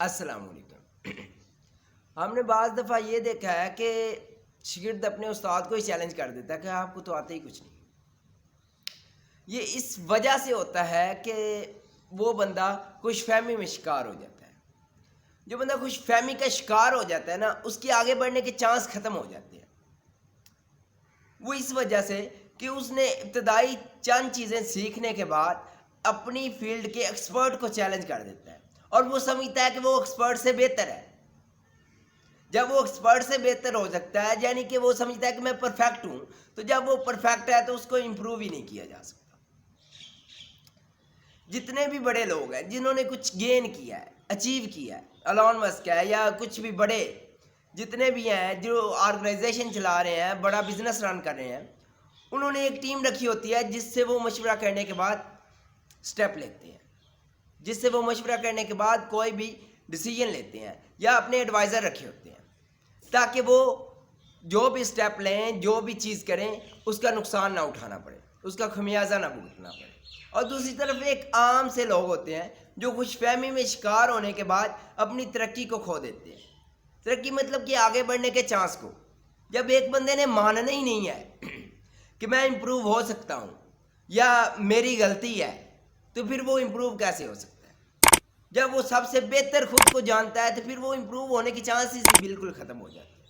السلام علیکم۔ ہم نے بعض دفعہ یہ دیکھا ہے کہ شاگرد اپنے استاد کو ہی چیلنج کر دیتا ہے کہ آپ کو تو آتے ہی کچھ نہیں۔ یہ اس وجہ سے ہوتا ہے کہ وہ بندہ خوش فہمی میں شکار ہو جاتا ہے۔ جو بندہ خوش فہمی کا شکار ہو جاتا ہے نا، اس کی آگے بڑھنے کے چانس ختم ہو جاتے ہیں۔ وہ اس وجہ سے کہ اس نے ابتدائی چند چیزیں سیکھنے کے بعد اپنی فیلڈ کے ایکسپرٹ کو چیلنج کر دیتا ہے، اور وہ سمجھتا ہے کہ وہ ایکسپرٹ سے بہتر ہے۔ جب وہ ایکسپرٹ سے بہتر ہو سکتا ہے، یعنی کہ وہ سمجھتا ہے کہ میں پرفیکٹ ہوں، تو جب وہ پرفیکٹ ہے تو اس کو امپروو ہی نہیں کیا جا سکتا۔ جتنے بھی بڑے لوگ ہیں جنہوں نے کچھ گین کیا ہے، اچیو کیا ہے، ایلون مسک ہے یا کچھ بھی بڑے جتنے بھی ہیں جو آرگنائزیشن چلا رہے ہیں، بڑا بزنس رن کر رہے ہیں، انہوں نے ایک ٹیم رکھی ہوتی ہے جس سے وہ مشورہ کرنے کے بعد سٹیپ لیتے ہیں، جس سے وہ مشورہ کرنے کے بعد کوئی بھی ڈیسیجن لیتے ہیں، یا اپنے ایڈوائزر رکھے ہوتے ہیں تاکہ وہ جو بھی سٹیپ لیں، جو بھی چیز کریں، اس کا نقصان نہ اٹھانا پڑے، اس کا خمیازہ نہ بھگتنا پڑے۔ اور دوسری طرف ایک عام سے لوگ ہوتے ہیں جو خوش فہمی میں شکار ہونے کے بعد اپنی ترقی کو کھو دیتے ہیں۔ ترقی مطلب کہ آگے بڑھنے کے چانس کو۔ جب ایک بندے نے ماننا ہی نہیں ہے کہ میں امپروو ہو سکتا ہوں یا میری غلطی ہے، تو پھر وہ امپروو کیسے ہو سکتا ہے؟ جب وہ سب سے بہتر خود کو جانتا ہے تو پھر وہ امپروو ہونے کی چانسز ہی بالکل ختم ہو جاتے ہیں۔